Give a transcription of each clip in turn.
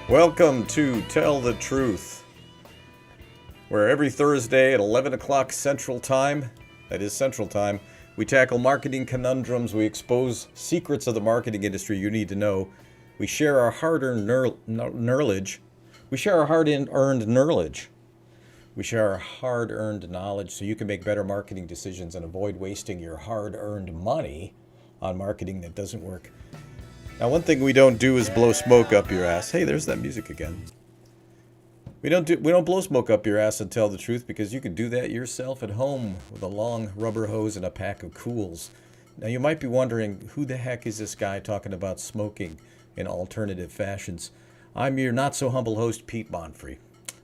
Welcome to Tell the Truth, where every Thursday at 11 o'clock Central Time, that is Central Time, we tackle marketing conundrums, we expose secrets of the marketing industry you need to know, we share our hard-earned knowledge, we share our hard-earned knowledge, we share our hard-earned knowledge so you can make better marketing decisions and avoid wasting your hard-earned money on marketing that doesn't work. Now, one thing we don't do is blow smoke up your ass. Hey, there's that music again. We don't blow smoke up your ass and tell the truth, because you can do that yourself at home with a long rubber hose and a pack of Cools. Now, you might be wondering, who the heck is this guy talking about smoking in alternative fashions? I'm your not-so-humble host, Pete Monfrey.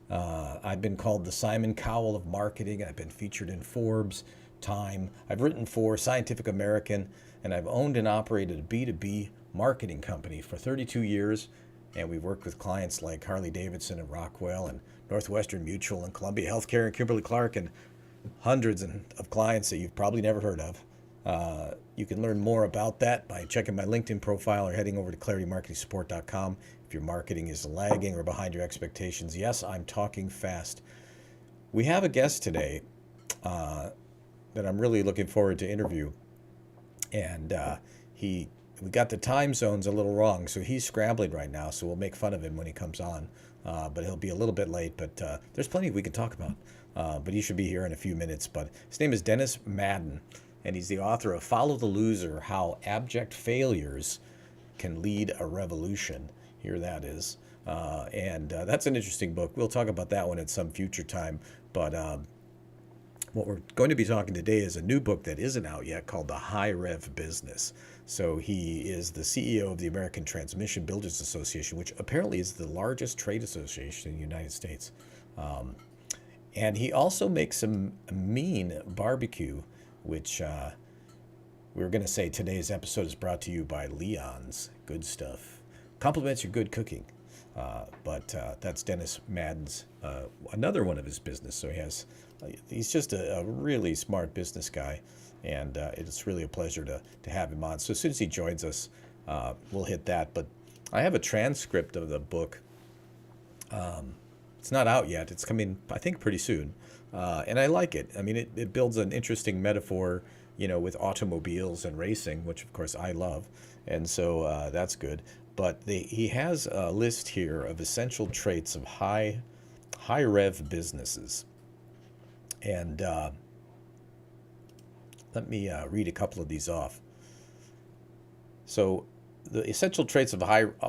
I've been called the Simon Cowell of marketing. I've been featured in Forbes, Time. I've written for Scientific American, and I've owned and operated a B2B marketing company for 32 years, and we've worked with clients like Harley-Davidson and Rockwell and Northwestern Mutual and Columbia Healthcare and Kimberly-Clark and hundreds of clients that you've probably never heard of. You can learn more about that by checking my LinkedIn profile or heading over to claritymarketingsupport.com if your marketing is lagging or behind your expectations. Yes, I'm talking fast. We have a guest today that I'm really looking forward to interview, and we got the time zones a little wrong, so he's scrambling right now, so we'll make fun of him when he comes on. But he'll be a little bit late, but there's plenty we can talk about. But he should be here in a few minutes. But his name is Dennis Madden, and he's the author of Follow the Loser, How Abject Failures Can Lead a Revolution. Here that is. And that's an interesting book. We'll talk about that one at some future time. But what we're going to be talking today is a new book that isn't out yet called The High Rev Business. So he is the CEO of the American Transmission Builders Association, which apparently is the largest trade association in the United States. And he also makes some mean barbecue, which we're going to say today's episode is brought to you by Leon's Good Stuff. Compliments your good cooking. But that's Dennis Madden's, another one of his business. So he's just a really smart business guy. And it's really a pleasure to have him on. So as soon as he joins us, we'll hit that. But I have a transcript of the book. It's not out yet. It's coming, I think, pretty soon. And I like it. I mean, it builds an interesting metaphor, with automobiles and racing, which, of course, I love. And so that's good. But he has a list here of essential traits of high rev businesses. And let me read a couple of these off. So the essential traits of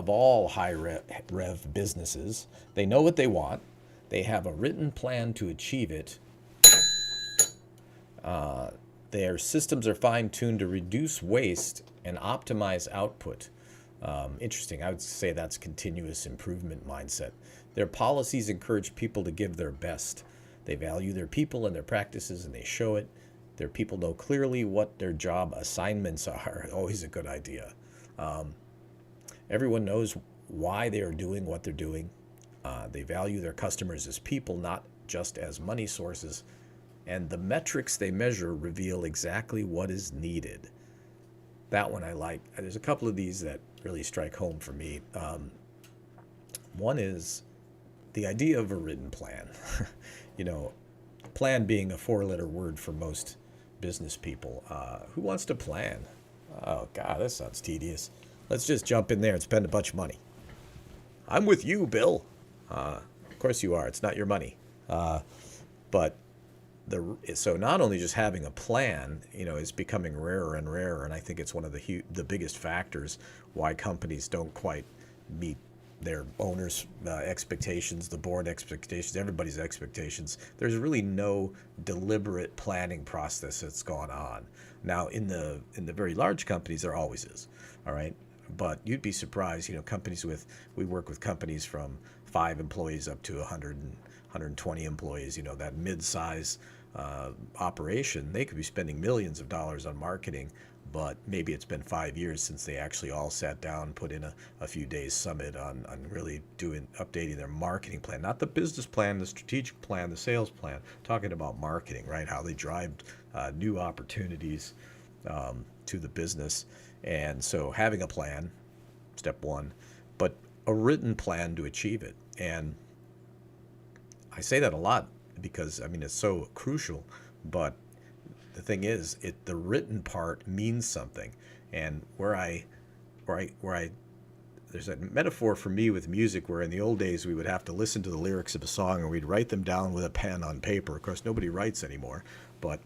all high rev businesses: they know what they want, they have a written plan to achieve it, their systems are fine-tuned to reduce waste and optimize output. Interesting. I would say that's continuous improvement mindset. Their policies encourage people to give their best. They value their people and their practices, and they show it. Their people know clearly what their job assignments are. Always a good idea. Everyone knows why they are doing what they're doing. They value their customers as people, not just as money sources. And the metrics they measure reveal exactly what is needed. That one I like. There's a couple of these that really strike home for me. One is the idea of a written plan. Plan being a four-letter word for most business people. Who wants to plan? Oh, God, that sounds tedious. Let's just jump in there and spend a bunch of money. I'm with you, Bill. Of course you are. It's not your money. So not only just having a plan, is becoming rarer and rarer, and I think it's one of the biggest factors why companies don't quite meet their owners' expectations, the board expectations, everybody's expectations. There's really no deliberate planning process that's gone on. Now, in the very large companies, there always is, all right? But you'd be surprised, we work with companies from 5 employees up to 100 and 120 employees, that mid-size operation. They could be spending millions of dollars on marketing, but maybe it's been 5 years since they actually all sat down, put in a few days summit on really updating their marketing plan, not the business plan, the strategic plan, the sales plan, talking about marketing, right? How they drive new opportunities to the business. And so having a plan, step one, but a written plan to achieve it. And I say that a lot because, I mean, it's so crucial, but the thing is, the written part means something. And where I there's a metaphor for me with music where in the old days we would have to listen to the lyrics of a song and we'd write them down with a pen on paper. Of course, nobody writes anymore, but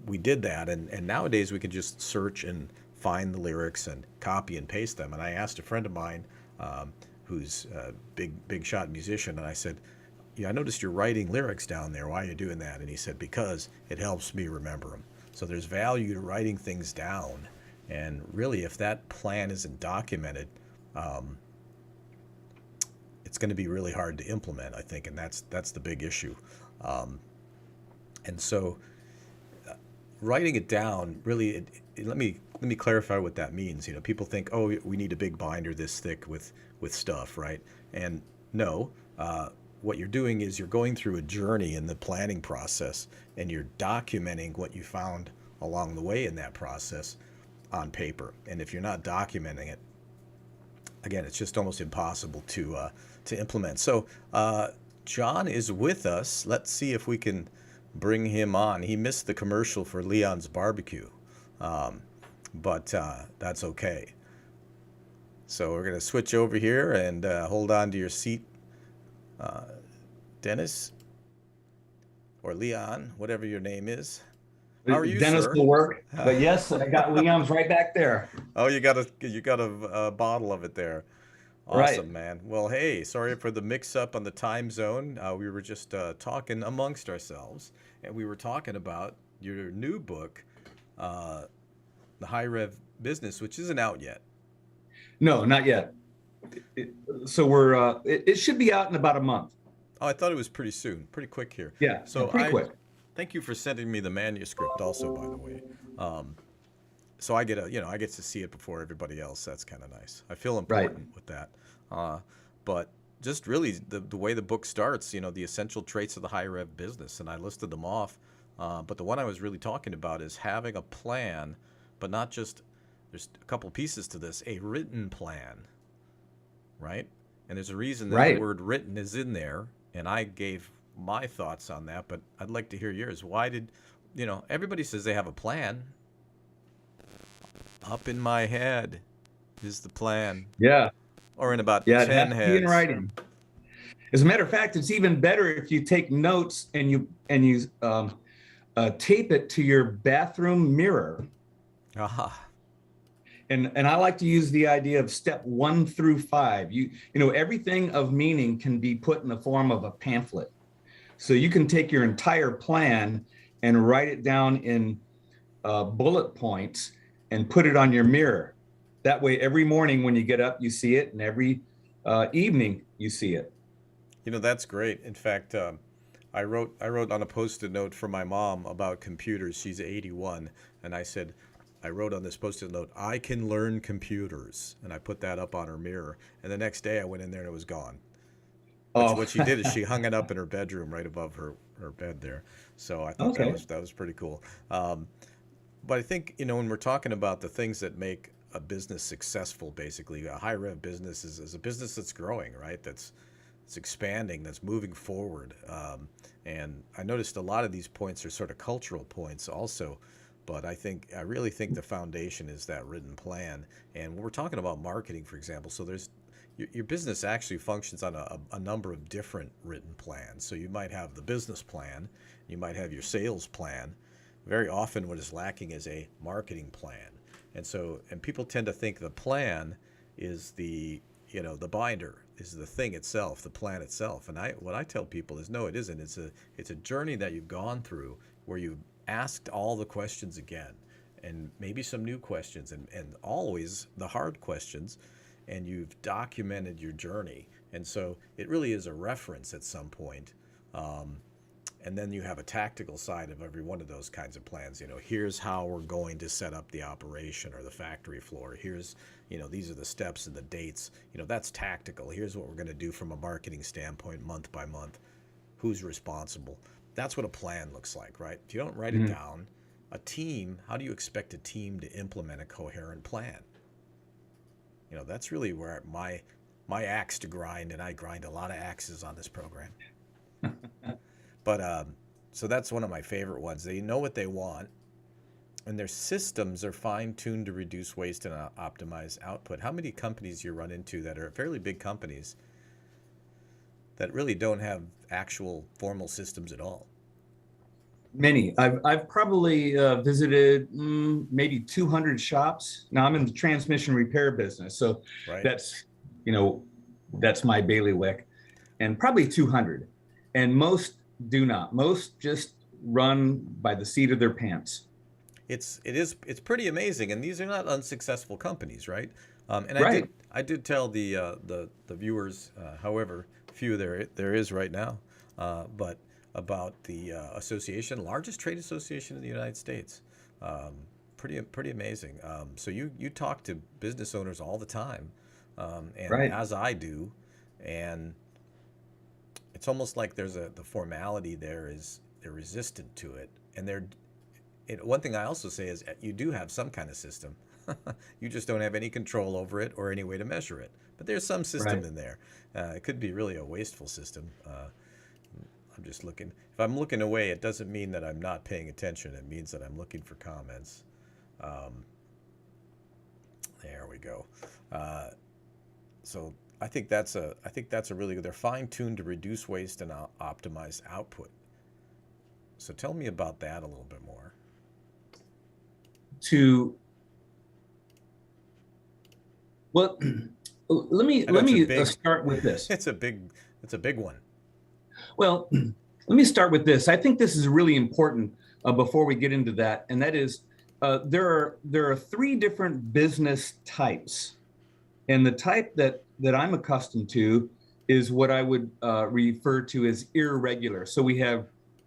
we did that. And nowadays we can just search and find the lyrics and copy and paste them. And I asked a friend of mine who's a big shot musician, and I said, yeah, I noticed you're writing lyrics down there. Why are you doing that? And he said, because it helps me remember them. So there's value to writing things down. And really, if that plan isn't documented, it's going to be really hard to implement, I think, and that's the big issue. And so, writing it down really, let me clarify what that means. You know, people think, oh, we need a big binder this thick with stuff, right? And no, what you're doing is you're going through a journey in the planning process, and you're documenting what you found along the way in that process on paper. And if you're not documenting it, again, it's just almost impossible to implement. So John is with us. Let's see if we can bring him on. He missed the commercial for Leon's barbecue, but that's okay. So we're going to switch over here and hold on to your seat, Dennis, or Leon, whatever your name is. How are you, Dennis sir? will work, but yes, I got Leon's right back there. Oh, you got a bottle of it there. Right. Awesome, man. Well, hey, sorry for the mix-up on the time zone. We were just talking amongst ourselves, and we were talking about your new book, The High Rev Business, which isn't out yet. No, not yet. So it should be out in about a month. Oh, I thought it was pretty soon, pretty quick here. Yeah, So pretty quick. thank you for sending me the manuscript also, by the way. So I get I get to see it before everybody else. That's kind of nice. I feel Right. important with that. But just really the way the book starts, the essential traits of the high rev business, and I listed them off. But the one I was really talking about is having a plan, but not just, there's a couple pieces to this, a written plan, right? And there's a reason that the Right. word written is in there, and I gave my thoughts on that, but I'd like to hear yours. Why did, everybody says they have a plan. Up in my head is the plan, Yeah. or in about Yeah. It has 10 to be in heads. writing. As a matter of fact, it's even better if you take notes and you tape it to your bathroom mirror. Aha. And I like to use the idea of step 1 through 5. Everything of meaning can be put in the form of a pamphlet. So you can take your entire plan and write it down in bullet points and put it on your mirror. That way, every morning when you get up, you see it, and every evening you see it. That's great. In fact, I wrote on a post-it note for my mom about computers. She's 81, and I wrote on this post-it note, I can learn computers, and I put that up on her mirror. And the next day I went in there and it was gone. But Oh, what she did is she hung it up in her bedroom right above her bed there. So I thought okay. that was pretty cool. But I think, when we're talking about the things that make a business successful, basically, a high rev business is a business that's growing, right? That's expanding, that's moving forward. And I noticed a lot of these points are sort of cultural points also. But I really think the foundation is that written plan. And when we're talking about marketing, for example, so there's your business actually functions on a number of different written plans. So you might have the business plan, you might have your sales plan. Very often what is lacking is a marketing plan. And people tend to think the plan is the binder, is the thing itself, the plan itself. And what I tell people is, no, it isn't. It's a journey that you've gone through where you've asked all the questions again, and maybe some new questions, and always the hard questions, and you've documented your journey. And so it really is a reference at some point. And then you have a tactical side of every one of those kinds of plans. Here's how we're going to set up the operation or the factory floor. Here's, these are the steps and the dates. That's tactical. Here's what we're going to do from a marketing standpoint, month by month. Who's responsible? That's what a plan looks like, right? If you don't write it down, a team, how do you expect a team to implement a coherent plan? That's really where my axe to grind, and I grind a lot of axes on this program. But so that's one of my favorite ones. They know what they want, and their systems are fine-tuned to reduce waste and optimize output. How many companies you run into that are fairly big companies that really don't have actual formal systems at all? Many. I've probably visited maybe 200 shops. Now I'm in the transmission repair business, so Right. that's, you know, that's my bailiwick, and probably 200. And most do not. Most just run by the seat of their pants. It's pretty amazing, and these are not unsuccessful companies, right? And Right. I did tell the viewers, however few there is right now, but about the association, largest trade association in the United States. Pretty amazing. So you talk to business owners all the time, and Right. as I do, and it's almost like the formality there is they're resistant to it, and one thing I also say is you do have some kind of system. You just don't have any control over it or any way to measure it. But there's some system Right. in there. It could be really a wasteful system. I'm just looking. If I'm looking away, it doesn't mean that I'm not paying attention. It means that I'm looking for comments. There we go. So I think that's a really good. They're fine-tuned to reduce waste and optimize output. So tell me about that a little bit more. Well, let me start with this. It's a big one. Well, let me start with this. I think this is really important before we get into that, and that is there are three different business types, and the type that I'm accustomed to is what I would refer to as irregular. So we have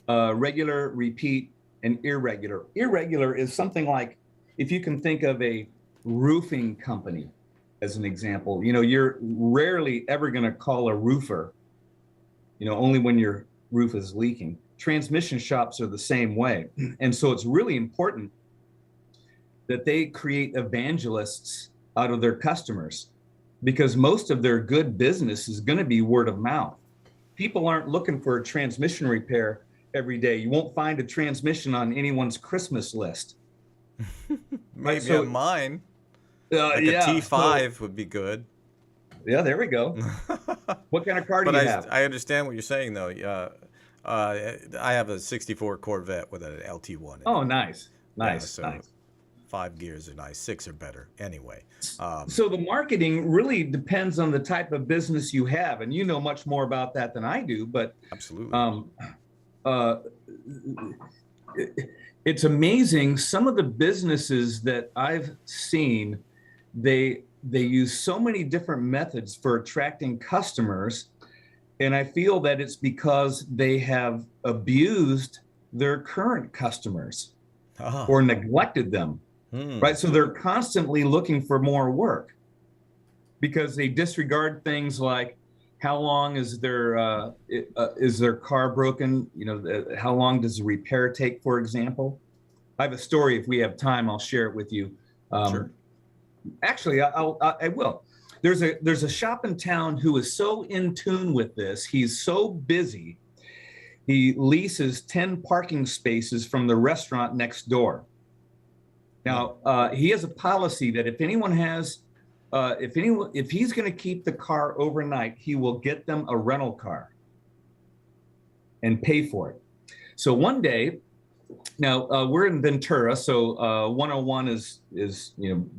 regular, repeat, and irregular. Irregular is something like, if you can think of a roofing company as an example, you're rarely ever going to call a roofer, only when your roof is leaking. Transmission shops are the same way. And so it's really important that they create evangelists out of their customers, because most of their good business is going to be word of mouth. People aren't looking for a transmission repair every day. You won't find a transmission on anyone's Christmas list. Maybe so, on mine. Like a T5 would be good. Yeah, there we go. What kind of car do you have? I understand what you're saying, though. I have a 64 Corvette with an LT1. Oh, nice. Nice. So nice. 5 gears are nice. 6 are better. Anyway. So the marketing really depends on the type of business you have. And you know much more about that than I do. But absolutely. It's amazing. Some of the businesses that I've seen, they use so many different methods for attracting customers. And I feel that it's because they have abused their current customers or neglected them. Right. So they're constantly looking for more work because they disregard things like, how long is their car broken? How long does the repair take, for example? I have a story. If we have time, I'll share it with you. Sure. Actually, I will. There's a shop in town who is so in tune with this. He's so busy. He leases 10 parking spaces from the restaurant next door. Now, he has a policy that if he's going to keep the car overnight, he will get them a rental car and pay for it. So one day, now we're in Ventura, so 101 is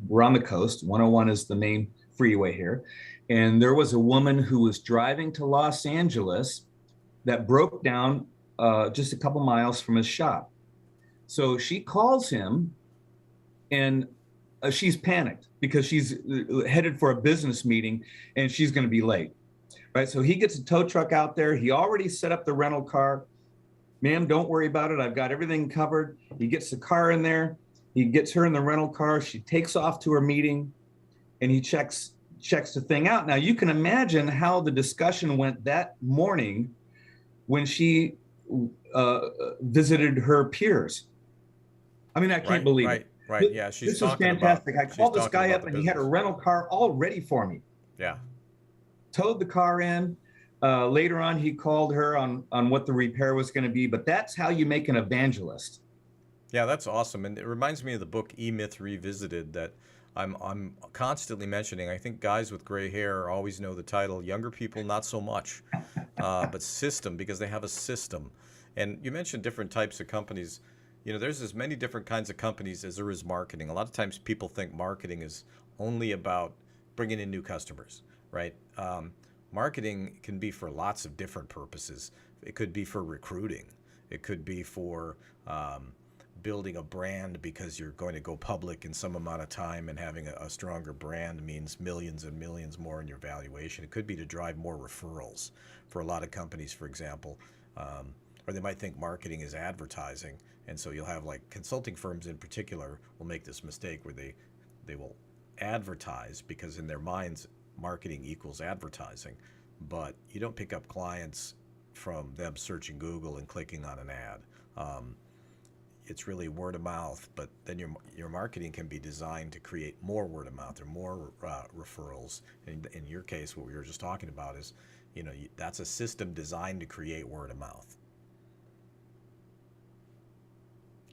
we're on the coast. 101 is the main freeway here, and there was a woman who was driving to Los Angeles that broke down just a couple miles from his shop. So she calls him, and she's panicked because she's headed for a business meeting and she's going to be late, right? So he gets a tow truck out there. He already set up the rental car. Ma'am, don't worry about it. I've got everything covered. He gets the car in there. He gets her in the rental car. She takes off to her meeting, and he checks the thing out. Now you can imagine how the discussion went that morning when she visited her peers. I mean, I can't believe it. Right, yeah, this is fantastic. I called this guy up and he had a rental car all ready for me. Yeah. towed the car in. Later on, he called her on what the repair was going to be. But that's how you make an evangelist. Yeah, that's awesome, and it reminds me of the book E-Myth Revisited that I'm constantly mentioning. I think guys with gray hair always know the title. Younger people, not so much, but system because they have a system. And you mentioned different types of companies. You know, there's as many different kinds of companies as there is marketing. A lot of times people think marketing is only about bringing in new customers, right? Marketing can be for lots of different purposes. It could be for recruiting. It could be for building a brand because you're going to go public in some amount of time, and having a stronger brand means millions and millions more in your valuation. It could be to drive more referrals for a lot of companies, for example. Or they might think marketing is advertising. And so you'll have like consulting firms in particular will make this mistake where they will advertise because in their minds, marketing equals advertising. But you don't pick up clients from them searching Google and clicking on an ad. It's really word of mouth, but then your marketing can be designed to create more word of mouth or more referrals. And in your case, what we were just talking about is, you know, that's a system designed to create word of mouth.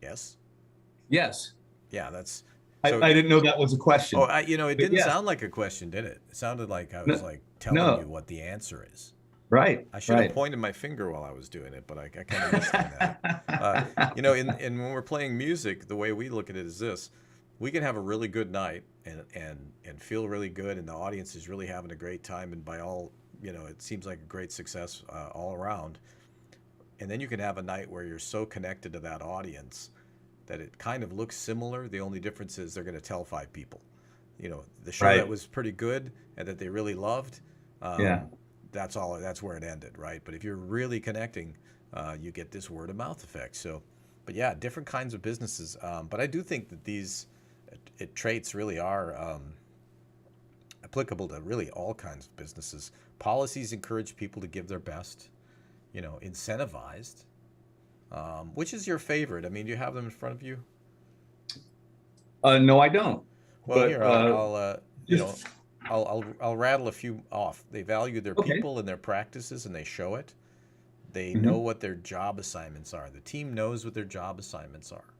Yes. Yes. Yeah, that's. So, I didn't know that was a question. oh, you know, it But didn't yes, sound like a question, did it? It sounded like I was no, like telling you no, what the answer is. right, I should have right. pointed my finger while I was doing it, but I kind of missed on that. You know, in when we're playing music, the way we look at it is this: we can have a really good night and feel really good, and the audience is really having a great time, and by all, you know, it seems like a great success all around. And then you can have a night where you're so connected to that audience that it kind of looks similar. The only difference is they're going to tell five people. You know, the show that Right. was pretty good and that they really loved. Yeah. That's all. That's where it ended, right? But if you're really connecting, you get this word of mouth effect. So, but yeah, different kinds of businesses. But I do think that these traits really are applicable to really all kinds of businesses. Policies encourage people to give their best. You know, incentivized. Which is your favorite? I mean, do you have them in front of you? No, I don't. Well, But here I'll you know, just I'll rattle a few off. They value their okay. people and their practices, and they show it. They know Hmm. what their job assignments are. The team knows what their job assignments are.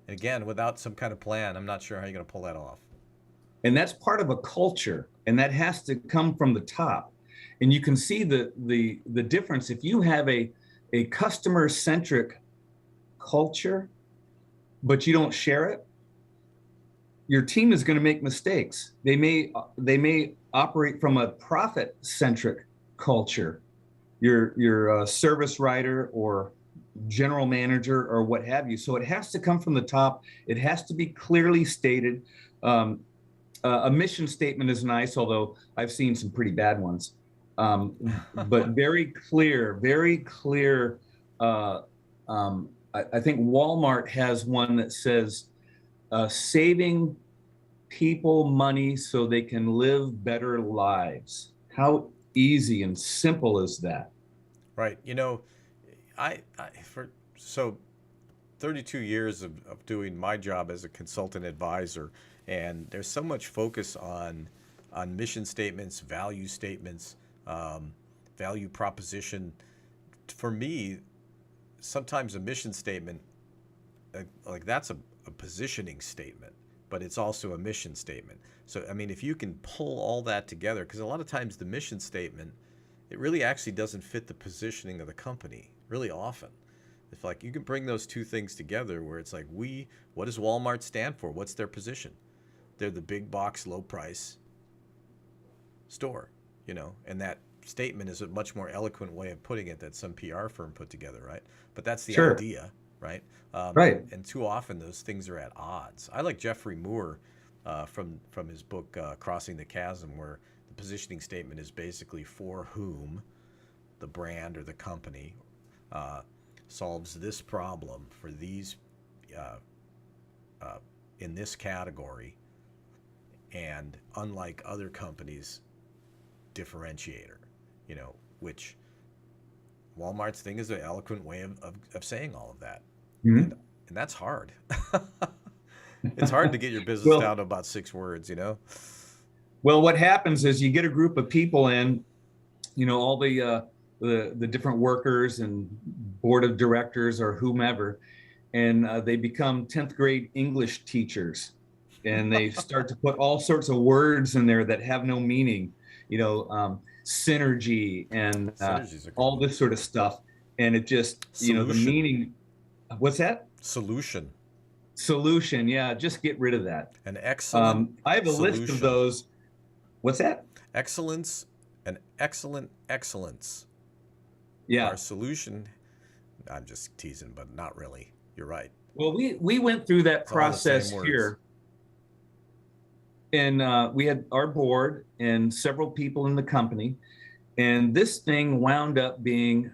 And again, without some kind of plan, I'm not sure how you're going to pull that off. And that's part of a culture, and that has to come from the top. And you can see the difference if you have a customer centric culture, but you don't share it. Your team is going to make mistakes. They may operate from a profit centric culture. Your service writer or general manager or what have you. So it has to come from the top. It has to be clearly stated. Um, a mission statement is nice, although I've seen some pretty bad ones. But very clear, very clear. I think Walmart has one that says saving people money so they can live better lives. How easy and simple is that? Right. You know, I for so 32 years of doing my job as a consultant advisor, and there's so much focus on mission statements, value statements, um, value proposition. For me, sometimes a mission statement, like that's a positioning statement, but it's also a mission statement. So I mean, if you can pull all that together, because a lot of times the mission statement, it really actually doesn't fit the positioning of the company really often. If like you can bring those two things together, where it's like what does Walmart stand for? What's their position? They're the big box, low price store, you know, and that statement is a much more eloquent way of putting it that some PR firm put together, right? But that's the Sure. idea, right? Right. And too often those things are at odds. I like Jeffrey Moore from his book Crossing the Chasm, where the positioning statement is basically for whom the brand or the company uh, solves this problem for these uh, uh, in this category, and unlike other companies, differentiator, you know, which Walmart's thing is an eloquent way of saying all of that. And Mhm. and that's hard. It's hard to get your business Well, down to about 6 words, you know? well, what happens is you get a group of people in, all the different workers and board of directors or whomever, and they become 10th grade English teachers, and they start to put all sorts of words in there that have no meaning, synergy and Synergy's a good all one. this sort of stuff, and it just, the Solution. meaning. What's that? Solution. Solution. Yeah, just get rid of that. An excellent I have a list of solution. those. What's that? Excellence and excellent excellence. Yeah. Our solution, I'm just teasing, but not really. You're right. Well, we went through that It's all the same process words. here, and we had our board and several people in the company, and this thing wound up being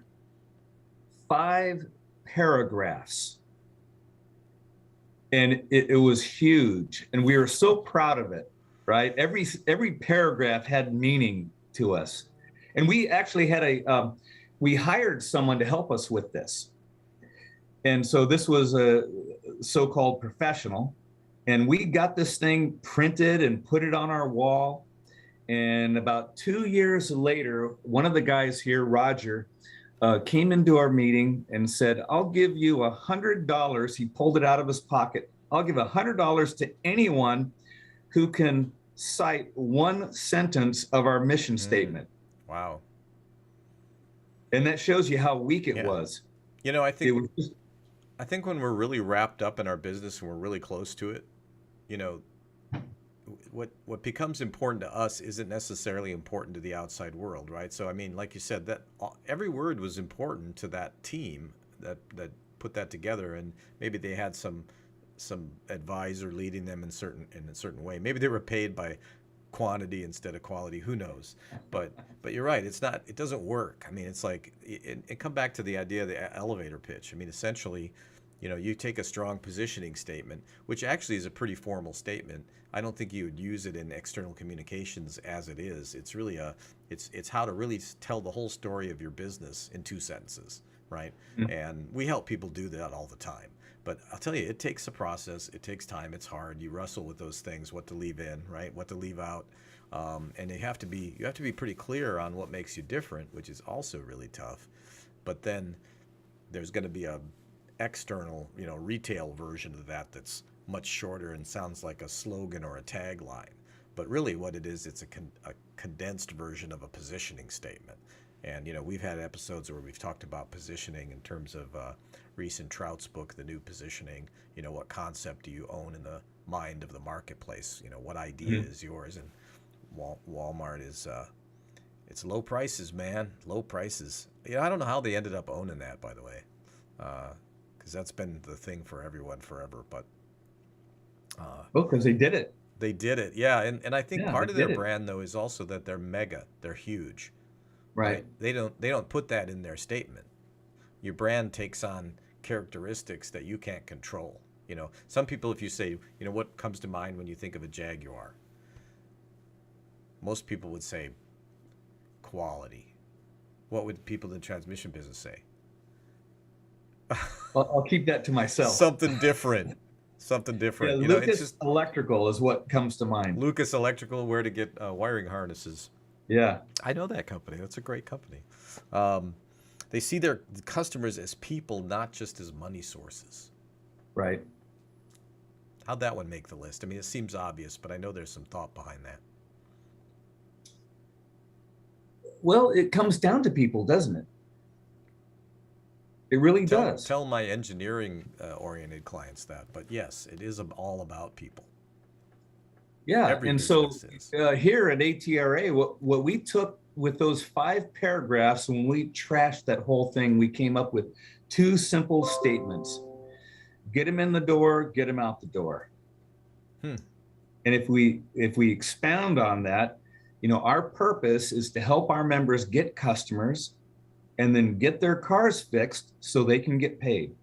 5 paragraphs, and it was huge, and we were so proud of it. Right, every paragraph had meaning to us, and we actually had we hired someone to help us with this. And so this was a so-called professional, and we got this thing printed and put it on our wall. And about 2 years later, one of the guys here, Roger, came into our meeting and said, "I'll give you $100." He pulled it out of his pocket. "I'll give $100 to anyone who can cite one sentence of our mission statement." Wow. And that shows you how weak it Yeah. was. I It was just, I think when we're really wrapped up in our business and we're really close to it, you know, what becomes important to us isn't necessarily important to the outside world, right? So I mean, like you said, that every word was important to that team that put that together, and maybe they had some advisor leading them in a certain way. Maybe they were paid by quantity instead of quality. Who knows? But you're right. It doesn't work. I mean, it's like it come back to the idea of the elevator pitch. I mean, essentially, you take a strong positioning statement, which actually is a pretty formal statement. I don't think you would use it in external communications as it is. It's really it's how to really tell the whole story of your business in 2 sentences, right? Mm. And we help people do that all the time. But I'll tell you, it takes a process. It takes time. It's hard. You wrestle with those things, what to leave in, right? What to leave out. And you have to be pretty clear on what makes you different, which is also really tough. But then there's going to be a external, retail version of that that's much shorter and sounds like a slogan or a tagline. But really what it is, it's a condensed version of a positioning statement. And, we've had episodes where we've talked about positioning in terms of Reese and Trout's book, The New Positioning. What concept do you own in the mind of the marketplace? What idea is yours? And Walmart is, it's low prices, man, low prices. I don't know how they ended up owning that, by the way, because that's been the thing for everyone forever. But because they did it. they did it, yeah. And I think Yeah, part they of their did it. brand, though, is also that they're mega, they're huge. Right. They don't put that in their statement. Your brand takes on characteristics that you can't control. Some people, if you say, what comes to mind when you think of a Jaguar? Most people would say quality. What would people in the transmission business say? I'll keep that to myself. Something different. Something different. Yeah, It's Lucas just Electrical is what comes to mind. Lucas Electrical, where to get wiring harnesses. Yeah. I know that company. That's a great company. They see their customers as people, not just as money sources. Right. How'd that one make the list? I mean, it seems obvious, but I know there's some thought behind that. Well, it comes down to people, doesn't it? It really does. Tell my engineering oriented clients that, but yes, it is all about people. Yeah. Every And so business here at ATRA, what we took with those 5 paragraphs, when we trashed that whole thing, we came up with 2 simple statements: get them in the door, get them out the door. And if we expound on that, our purpose is to help our members get customers and then get their cars fixed so they can get paid.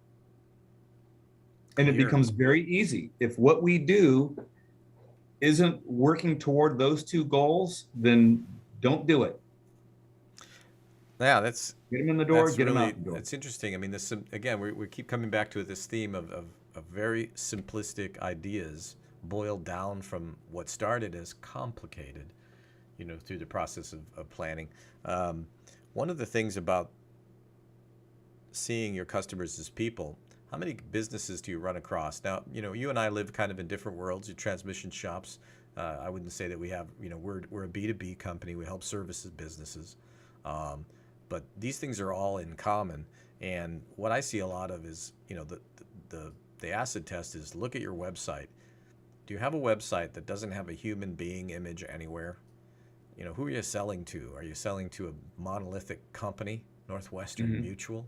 And it becomes very easy. If what we do isn't working toward those 2 goals, then don't do it. Yeah, that's Get them in the door, get them out the door. It's interesting. I mean, this again, we keep coming back to this theme of very simplistic ideas boiled down from what started as complicated through the process of planning. Um, One of the things about seeing your customers as people, how many businesses do you run across? Now, you and I live kind of in different worlds. Your transmission shops. I wouldn't say that we have, we're a B2B company. We help services businesses. Um, but these things are all in common. And what I see a lot of is, the acid test is look at your website. Do you have a website that doesn't have a human being image anywhere? Who are you selling to? Are you selling to a monolithic company, Northwestern Mutual?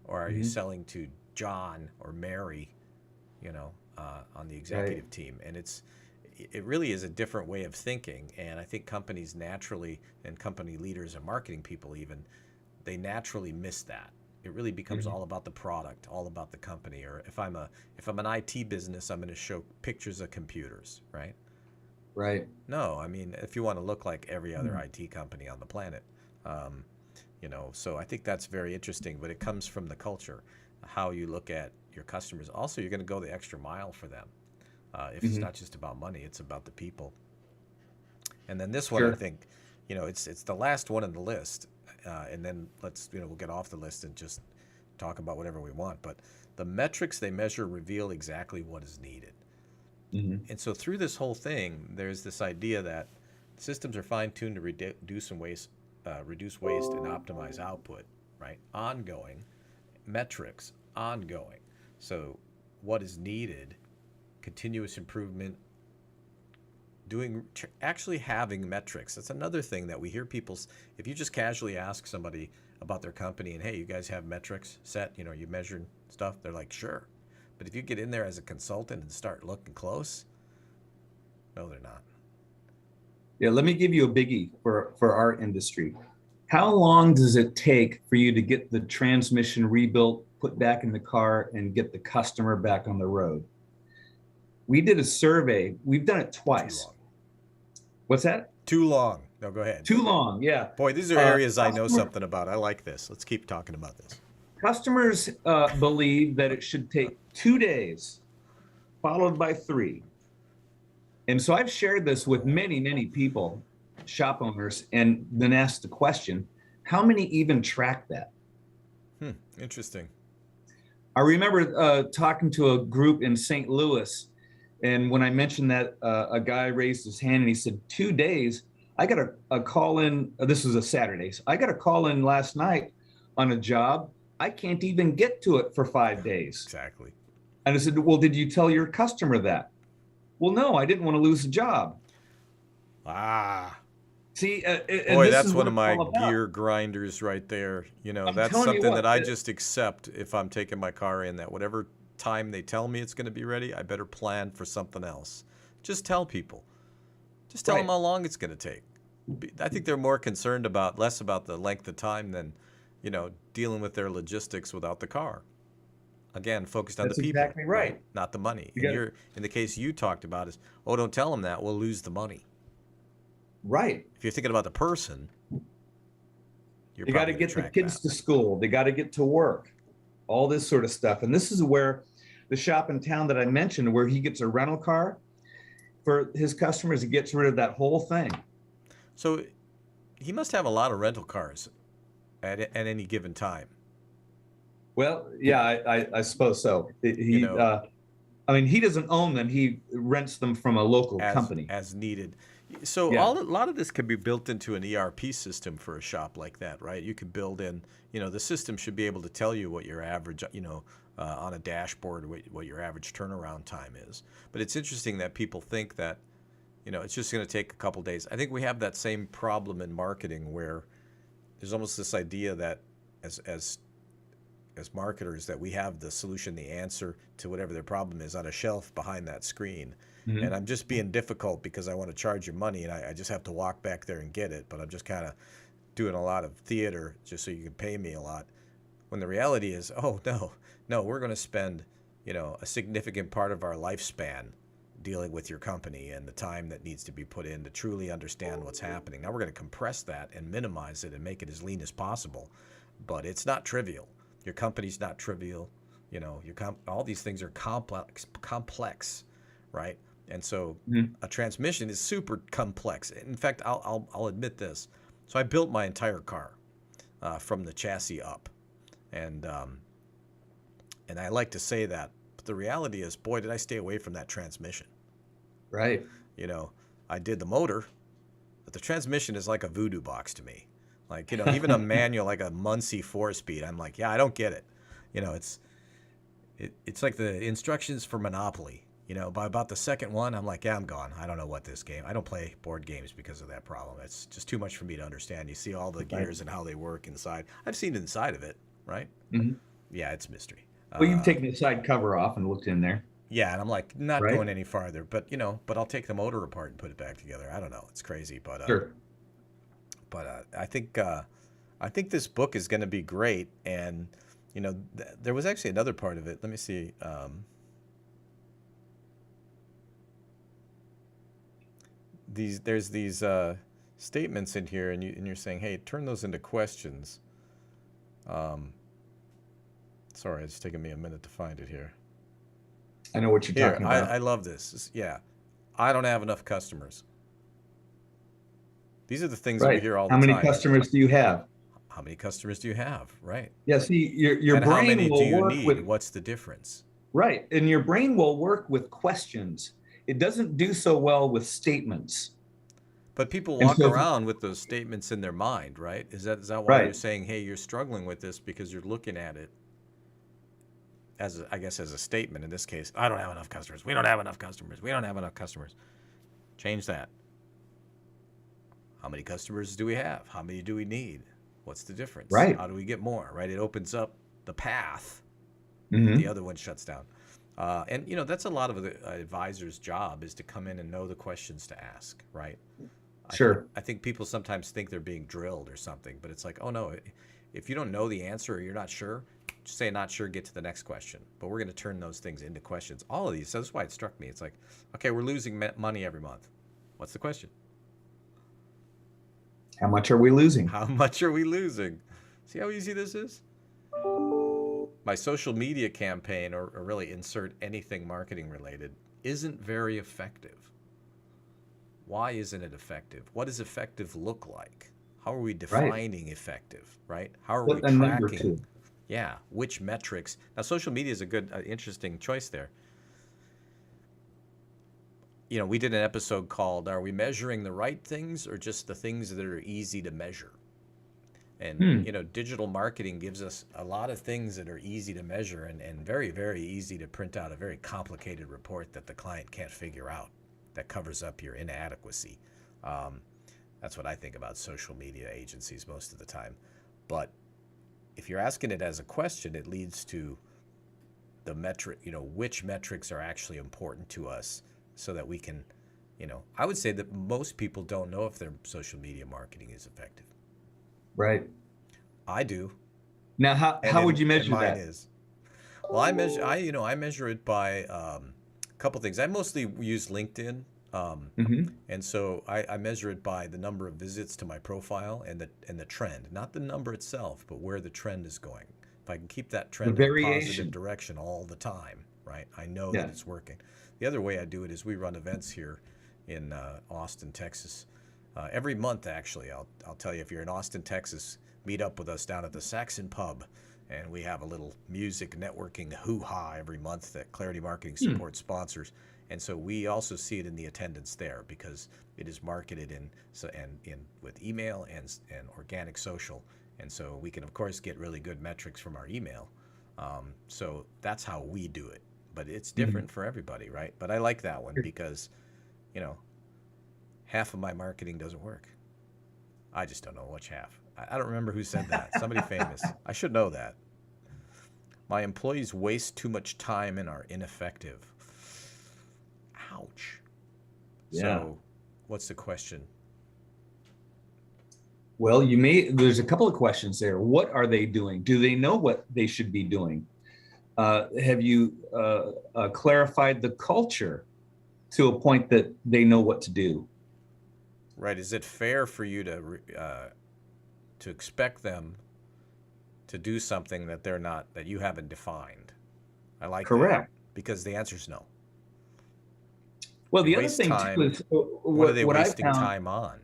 Or are you selling to John or Mary, on the executive team? And it really is a different way of thinking. And I think companies naturally, and company leaders and marketing people even, they naturally miss that. It really becomes all about the product, all about the company. Or if I'm an IT business, I'm going to show pictures of computers, right? Right. No, I mean, if you want to look like every other IT company on the planet, so I think that's very interesting, but it comes from the culture, how you look at your customers. Also, you're going to go the extra mile for them. If it's not just about money, it's about the people. And then this one, I think, it's the last one on the list. And then we'll get off the list and just talk about whatever we want. But the metrics they measure reveal exactly what is needed. And so through this whole thing, there's this idea that systems are fine-tuned to reduce waste and optimize output, right? Ongoing metrics, ongoing. So what is needed? Continuous improvement. Actually having metrics. That's another thing that we hear people. If you just casually ask somebody about their company and, hey, you guys have metrics set, you measured stuff, they're like, sure. But if you get in there as a consultant and start looking close, no, they're not. Yeah, let me give you a biggie for our industry. How long does it take for you to get the transmission rebuilt, put back in the car, and get the customer back on the road? We did a survey. We've done it twice. Too long. What's that? Too long. No, go ahead. Too long, yeah. Boy, these are areas I know something about. I like this. Let's keep talking about this. Customers believe that it should take 2 days, followed by 3. And so I've shared this with many, many people, shop owners, and then asked the question, how many even track that? Interesting. I remember talking to a group in St. Louis, and when I mentioned that, a guy raised his hand and he said, 2 days. I got a call in, this was a Saturday. So I got a call in last night on a job. I can't even get to it for 5 days. Exactly. And I said, well, did you tell your customer that? Well, no, I didn't want to lose a job. See, boy, that's one of my gear grinders right there. That's something that I just accept if I'm taking my car in, that whatever time they tell me it's going to be ready, I better plan for something else. Just tell people. Just tell them how long it's going to take. I think they're more concerned less about the length of time than, dealing with their logistics without the car. Again, focused on the people. That's exactly right. Not the money. In the case you talked about is, don't tell them that. We'll lose the money. Right. If you're thinking about the person, you got to get the kids to school. They got to get to work. All this sort of stuff. And this is where the shop in town that I mentioned, where he gets a rental car for his customers, he gets rid of that whole thing. So he must have a lot of rental cars at any given time. Well, yeah, I suppose so. He doesn't own them. He rents them from a local company. As needed. So a lot of this can be built into an ERP system for a shop like that, right? You could build in, the system should be able to tell you what your average, on a dashboard, what your average turnaround time is. But it's interesting that people think that, it's just going to take a couple days. I think we have that same problem in marketing where there's almost this idea that as marketers that we have the solution, the answer to whatever their problem is on a shelf behind that screen. And I'm just being difficult because I want to charge you money and I just have to walk back there and get it. But I'm just kind of doing a lot of theater just so you can pay me a lot. When the reality is, no, we're going to spend, a significant part of our lifespan dealing with your company and the time that needs to be put in to truly understand what's happening. Now we're going to compress that and minimize it and make it as lean as possible. But it's not trivial. Your company's not trivial. All these things are complex, right? And so Mhm. a transmission is super complex. In fact, I'll admit this. So I built my entire car from the chassis up, and I like to say that, but the reality is, boy, did I stay away from that transmission. Right. You know, I did the motor, but the transmission is like a voodoo box to me. Like, even a manual like a Muncie 4-speed, I'm like, yeah, I don't get it. It's like the instructions for Monopoly. By about the second one, I'm like, yeah, I'm gone. I don't know what this game. I don't play board games because of that problem. It's just too much for me to understand. You see all the Right. gears and how they work inside. I've seen inside of it, right? Mhm. Yeah, it's mystery. Well, you've taken the side cover off and looked in there, Yeah, and I'm like not right? going any farther, but I'll take the motor apart and put it back together. I don't know. It's crazy, Sure. but I think this book is going to be great. And there was actually another part of it. Let me see. There's these statements in here, and you're saying, hey, turn those into questions. Um, Sorry, it's taking me a minute to find it here. I know what you're Here, talking I about. love this. Yeah, I don't have enough customers. These are the things that we Right. hear all How the many time. customers do you have? How many customers do you have? Right. Yeah, see, your And how brain many do will you work need? with, What's the difference? right, and your brain will work with questions. It doesn't do so well with statements. But people And walk so, around with those statements in their mind, right? Is that why you're right, saying, hey, you're struggling with this because you're looking at it I guess as a statement in this case? I don't have enough customers. We don't have enough customers. We don't have enough customers. Change that. How many customers do we have? How many do we need? What's the difference? right. How do we get more? Right? It opens up the path. The Hmm. other one shuts down. And that's a lot of the advisor's job, is to come in and know the questions to ask, right? Sure. I think people sometimes think they're being drilled or something, but it's like, oh no, if you don't know the answer or you're not sure, just say not sure, get to the next question. But we're going to turn those things into questions. All of these. So that's why it struck me. It's like, okay, we're losing money every month. What's the question? How much are we losing? How much are we losing? See how easy this is? My social media campaign, or really insert anything marketing related, isn't very effective. Why isn't it effective? What does effective look like? How are we Right. defining effective, right? How are we Put a number tracking? to. Yeah, which metrics? Now, social media is a good, interesting choice there. We did an episode called "Are we measuring the right things or just the things that are easy to measure?" And Hmm. digital marketing gives us a lot of things that are easy to measure, and very, very easy to print out a very complicated report that the client can't figure out, that covers up your inadequacy. Um, that's what I think about social media agencies most of the time. But if you're asking it as a question, it leads to the metric, which metrics are actually important to us, so that we can, I would say that most people don't know if their social media marketing is effective. Right. I do, Now, how would you and measure mine that? is. Well, I measure it by a couple things. I mostly use LinkedIn, Hmm. and so I measure it by the number of visits to my profile and the trend, not the number itself, but where the trend is going. If I can keep that The trend in a positive variation. direction all the time, right? I know that Yeah. it's working. The other way I do it is we run events here in Austin, Texas. Every month, actually, I'll tell you, if you're in Austin, Texas, meet up with us down at the Saxon Pub, and we have a little music networking hoo-ha every month that Clarity Marketing Hmm. Support sponsors. And so we also see it in the attendance there, because it is marketed in with email and organic social. And so we can of course get really good metrics from our email. So that's how we do it. But it's Hmm. different for everybody, right? But I like that one because, you know, half of my marketing doesn't work. I just don't know which half. I don't remember who said that. Somebody famous. I should know that. My employees waste too much time and are ineffective. Ouch. Yeah. So, what's the question? Well, there's a couple of questions there. What are they doing? Do they know what they should be doing? Have you clarified the culture to a point that they know what to do? Right. Is it fair for you to expect them to do something that they're not, that you haven't defined? I like that, Correct. because the answer is no. Well, They the other waste thing too time. is What are they what I wasting found. time on?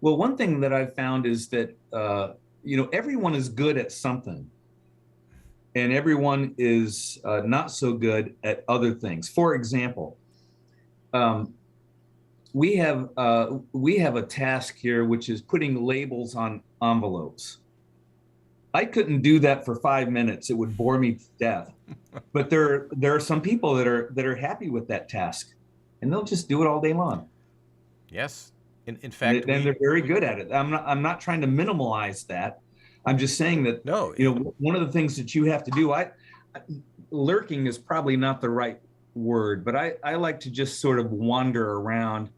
Well, one thing that I've found is that everyone is good at something, and everyone is not so good at other things. For example, um, we have a task here which is putting labels on envelopes. I couldn't do that for 5 minutes; it would bore me to death. But there are some people that are happy with that task, and they'll just do it all day long. Yes. In And fact, then they're very good at it. I'm not trying to minimize that. I'm just saying that, no, one of the things that you have to do, lurking is probably not the right word, but I like to just sort of wander around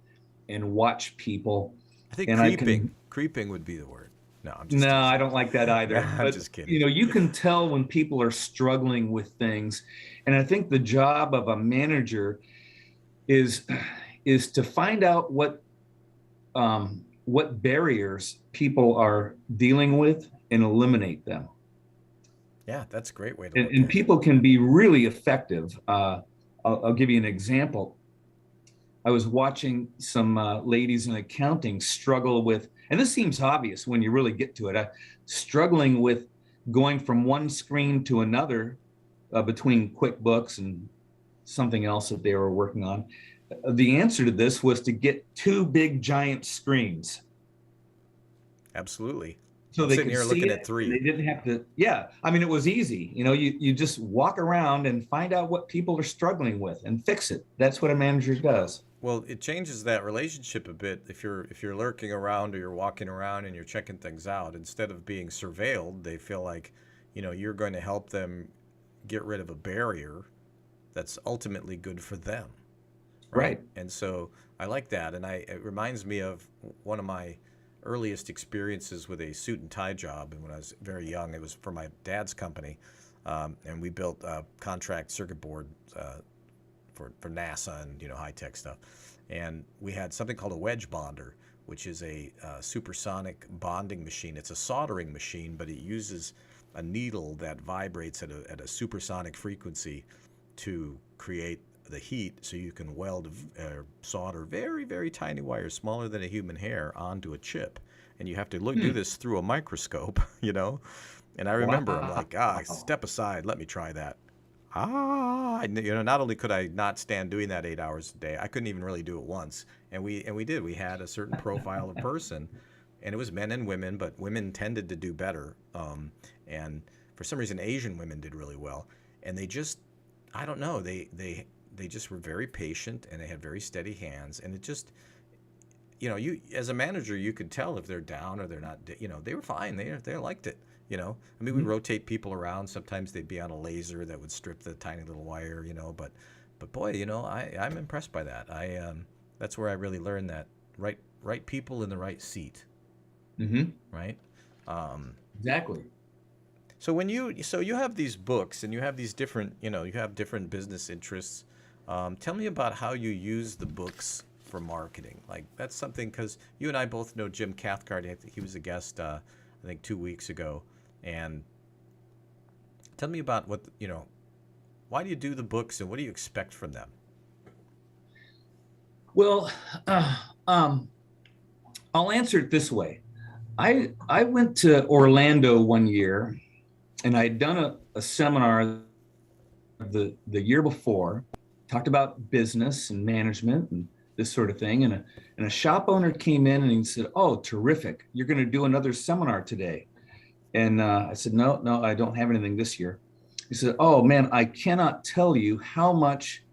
and watch people. I think And I can, creeping would be the word. No, I'm just no, I teasing. don't like that No, either. I'm But, just kidding. you can tell when people are struggling with things. And I think the job of a manager is, is to find out what barriers people are dealing with and eliminate them. Yeah, that's a great way to And, look and at it. people can be really effective. I'll give you an example. I was watching some ladies in accounting struggle with, and this seems obvious when you really get to it, struggling with going from one screen to another between QuickBooks and something else that they were working on. The answer to this was to get two big giant screens Absolutely. so I'm they sitting could here see looking it at and they three. didn't have to. Yeah, I mean, it was easy. You just walk around and find out what people are struggling with and fix it. That's what a manager does. Well, it changes that relationship a bit if you're lurking around or you're walking around and you're checking things out. Instead of being surveilled, they feel like, you're going to help them get rid of a barrier that's ultimately good for them, right? Right. And so I like that, and it reminds me of one of my earliest experiences with a suit and tie job. And when I was very young, it was for my dad's company, and we built contract circuit board for NASA and high tech stuff. And we had something called a wedge bonder, which is a supersonic bonding machine. It's a soldering machine, but it uses a needle that vibrates at a supersonic frequency to create the heat, so you can weld solder very, very tiny wires, smaller than a human hair, onto a chip. And you have to do Hmm. this through a microscope, And I remember I'm like, Wow. step aside, let me try that. Not only could I not stand doing that 8 hours a day, I couldn't even really do it once. And we did. We had a certain profile of person, and it was men and women, but women tended to do better. And for some reason, Asian women did really well, and they just, I don't know, they just were very patient and they had very steady hands, and it just, you as a manager, you could tell if they're down or they're not. They were fine. They liked it. I mean, we Mhm. rotate people around. Sometimes they'd be on a laser that would strip the tiny little wire. But boy, I'm impressed by that. That's where I really learned that right people in the right seat, Mhm. right? Um, Exactly. so you have these books and you have these different, you have different business interests. Tell me about how you use the books for marketing. Like that's something, because you and I both know Jim Cathcart. I think he was a guest, I think 2 weeks ago. And tell me about why do you do the books and what do you expect from them? Well, uh, um, I'll answer it this way. I went to Orlando one year, and I'd done a seminar the year before, talked about business and management and this sort of thing. And a shop owner came in and he said, "Oh, terrific! You're going to do another seminar today." And I said, "No, no, I don't have anything this year." He said, "Oh man, I cannot tell you how much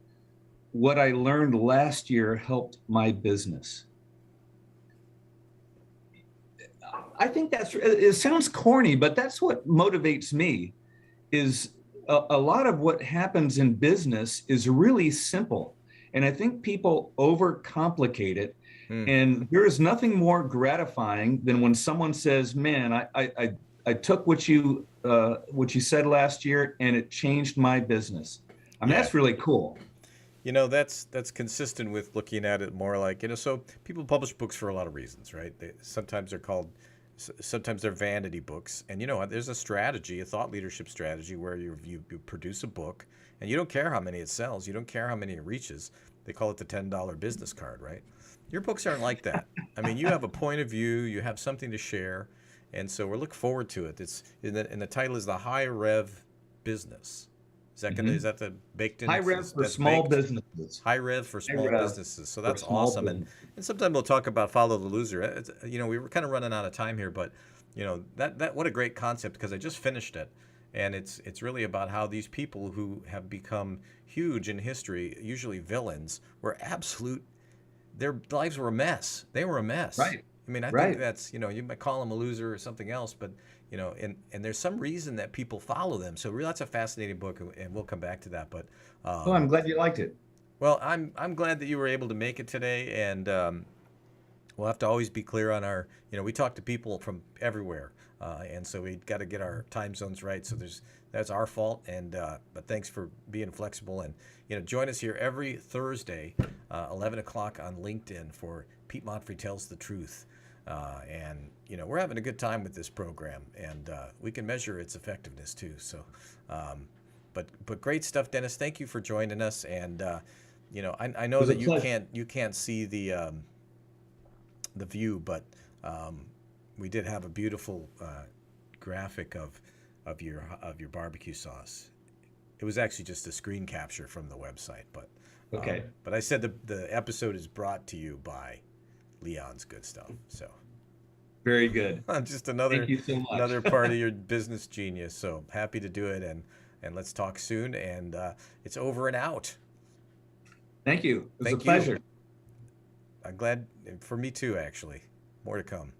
what I learned last year helped my business." I think it sounds corny, but that's what motivates me is a lot of what happens in business is really simple. And I think people overcomplicate it. Hmm. And there is nothing more gratifying than when someone says, "Man, I took what you said last year and it changed my business." I mean, Yeah. that's really cool. That's consistent with looking at it more like, so people publish books for a lot of reasons, right? Sometimes they're called sometimes they're vanity books, and you know what? There's a strategy, a thought leadership strategy, where you produce a book, and you don't care how many it sells, you don't care how many it reaches. They call it the $10 business card, right? Your books aren't like that. I mean, you have a point of view, you have something to share, and so we're looking forward to it. It's and the title is the High Rev Business. Is that the baked in? High rev for That's small baked? business. High Rev for High small rev businesses. So for that's small awesome. business. And sometime we'll talk about Follow the Loser. You know, we were kind of running out of time here, but you know that what a great concept, because I just finished it, and it's really about how these people who have become huge in history, usually villains, were absolute. Their lives were a mess. They were a mess. Right. I mean, I think Right. that's, you know, you might call them a loser or something else, but you know, and there's some reason that people follow them. So really, that's a fascinating book, and we'll come back to that. But Oh, I'm glad you liked it. well, I'm glad that you were able to make it today, and we'll have to always be clear on our, you know, we talk to people from everywhere, and so we got to get our time zones right. So that's our fault, and but thanks for being flexible, and you know, join us here every Thursday, 11 o'clock on LinkedIn for Pete Montfrey Tells the Truth, and you know, we're having a good time with this program, and we can measure its effectiveness too. So, but great stuff, Dennis. Thank you for joining us, and you know, I It know was a that pleasure. you can't see the view, but we did have a beautiful graphic of your barbecue sauce. It was actually just a screen capture from the website, Okay. but I said the episode is brought to you by Leon's Good Stuff. So Very good. just Thank you so much. another part of your business genius. So happy to do it, and let's talk soon. And it's over and out. Thank you. It was a Thank you. pleasure. I'm glad, for me too, actually. More to come.